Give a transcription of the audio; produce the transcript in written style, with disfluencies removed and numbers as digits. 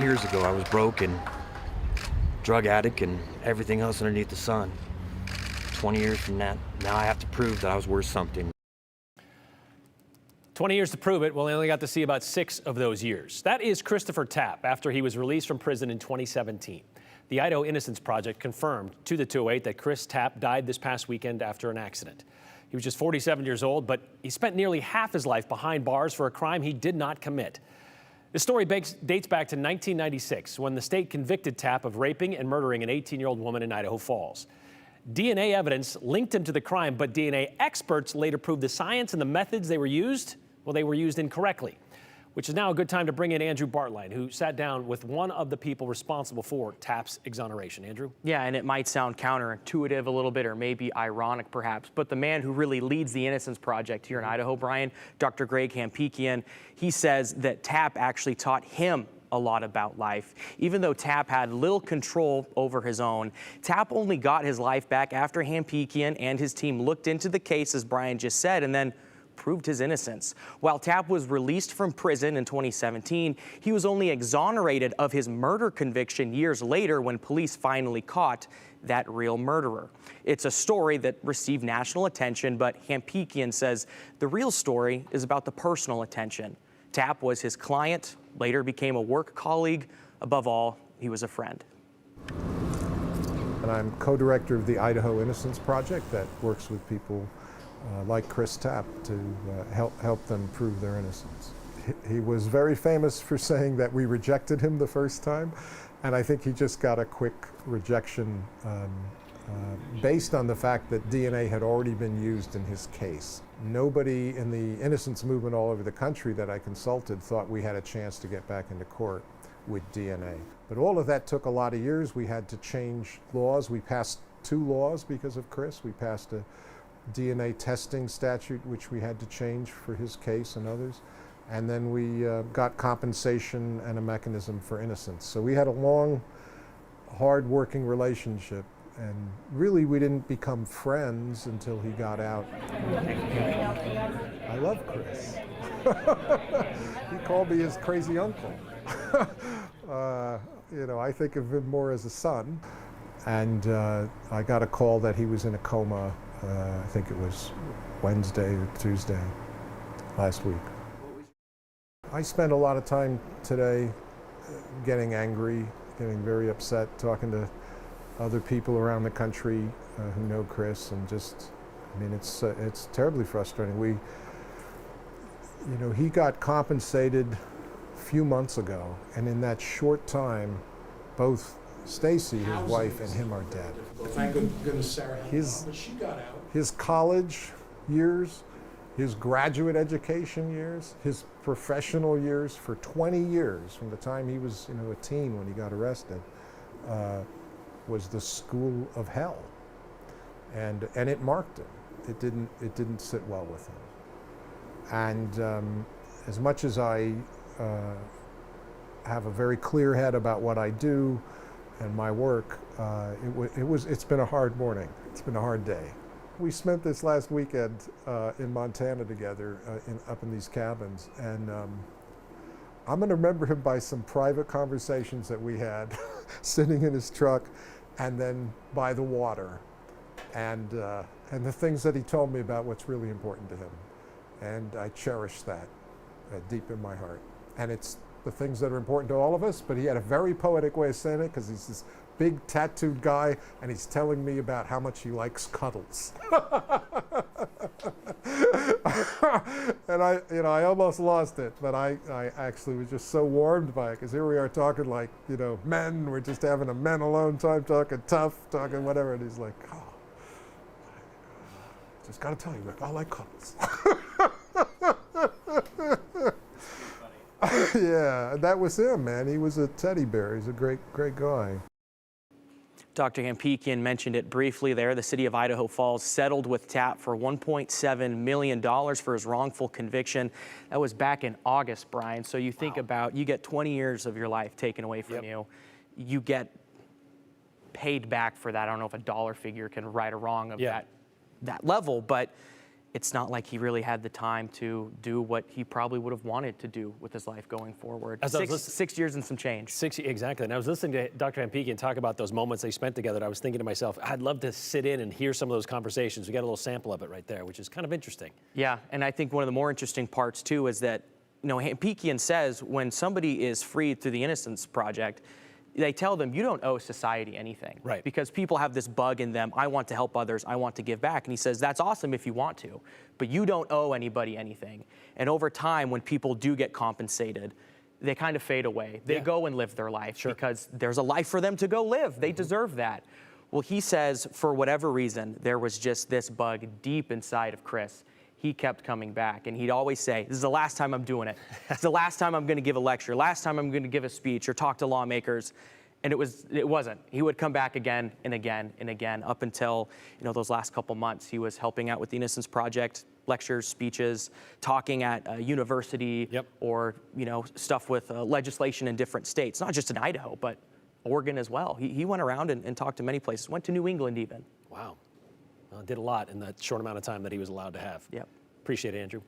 years ago, I was broke and drug addict and everything else underneath the sun. 20 years from that, now I have to prove that I was worth something. 20 years to prove it. Well, I only got to see about 6 of those years. That is Christopher Tapp after he was released from prison in 2017. The Idaho Innocence Project confirmed to the 208 that Chris Tapp died this past weekend after an accident. He was just 47 years old, but he spent nearly half his life behind bars for a crime he did not commit. This story dates back to 1996, when the state convicted Tapp of raping and murdering an 18-year-old woman in Idaho Falls. DNA evidence linked him to the crime, but DNA experts later proved the science and the methods they were used incorrectly, which is now a good time to bring in Andrew Bartline, who sat down with one of the people responsible for Tapp's exoneration. Andrew? Yeah, and it might sound counterintuitive a little bit, or maybe ironic perhaps, but the man who really leads the Innocence Project here in Idaho, Brian, Dr. Greg Hampikian, he says that Tapp actually taught him a lot about life. Even though Tapp had little control over his own, Tapp only got his life back after Hampikian and his team looked into the case, as Brian just said, and then proved his innocence. While Tapp was released from prison in 2017, he was only exonerated of his murder conviction years later when police finally caught that real murderer. It's a story that received national attention, but Hampikian says the real story is about the personal attention. Tapp was his client, later became a work colleague. Above all, he was a friend. And I'm co-director of the Idaho Innocence Project that works with people like Chris Tapp to help them prove their innocence. He was very famous for saying that we rejected him the first time, and I think he just got a quick rejection based on the fact that DNA had already been used in his case. Nobody in the innocence movement all over the country that I consulted thought we had a chance to get back into court with DNA. But all of that took a lot of years. We had to change laws. We passed 2 laws because of Chris. We passed a DNA testing statute, which we had to change for his case and others. And then we got compensation and a mechanism for innocence. So we had a long, hard-working relationship. And really, we didn't become friends until he got out. I love Chris. He called me his crazy uncle. You know, I think of him more as a son. And I got a call that he was in a coma. I think it was Wednesday or Tuesday last week. I spent a lot of time today getting angry, getting very upset, talking to other people around the country who know Chris, and just, I mean, it's terribly frustrating. He got compensated a few months ago, and in that short time, both Stacy, his wife, and him are dead. Thank goodness Sarah helped out, but she got out. His college years, his graduate education years, his professional years for 20 years, from the time he was a teen when he got arrested, was the school of hell, and it marked him. It didn't sit well with him. And as much as I have a very clear head about what I do and my work, it's been a hard morning. It's been a hard day. We spent this last weekend in Montana together, up in these cabins, and I'm going to remember him by some private conversations that we had sitting in his truck, and then by the water, and the things that he told me about what's really important to him. And I cherish that deep in my heart. And it's the things that are important to all of us, but he had a very poetic way of saying it, because he's this big tattooed guy, and he's telling me about how much he likes cuddles. And I almost lost it, but I actually was just so warmed by it, because here we are talking like, men, we're just having a men alone time, talking tough, talking whatever, and he's like, oh, just gotta tell you, Rick, I like cuddles. Yeah, that was him, man. He was a teddy bear. He's a great guy. Dr. Hampikian mentioned it briefly there. The city of Idaho Falls settled with Tapp for $1.7 million for his wrongful conviction. That was back in August, Brian. So you think about, you get 20 years of your life taken away from you. You get paid back for that. I don't know if a dollar figure can right or wrong of that level, but it's not like he really had the time to do what he probably would have wanted to do with his life going forward. As I was 6 years and some change. Exactly. And I was listening to Dr. Hampikian talk about those moments they spent together. And I was thinking to myself, I'd love to sit in and hear some of those conversations. We got a little sample of it right there, which is kind of interesting. Yeah, and I think one of the more interesting parts too is that, Hampikian says when somebody is freed through the Innocence Project, they tell them, you don't owe society anything. Right. Because people have this bug in them, I want to help others, I want to give back. And he says, that's awesome if you want to, but you don't owe anybody anything. And over time, when people do get compensated, they kind of fade away. They go and live their life because there's a life for them to go live. They deserve that. Well, he says, for whatever reason, there was just this bug deep inside of Chris. He kept coming back, and he'd always say, this is the last time I'm doing it. It's the last time I'm going to give a lecture, last time I'm going to give a speech or talk to lawmakers. And it wasn't. He would come back again and again and again up until, those last couple months. He was helping out with the Innocence Project, lectures, speeches, talking at a university or, stuff with legislation in different states, not just in Idaho, but Oregon as well. He went around and talked to many places, went to New England even. Wow. Did a lot in that short amount of time that he was allowed to have. Yep. Appreciate it, Andrew.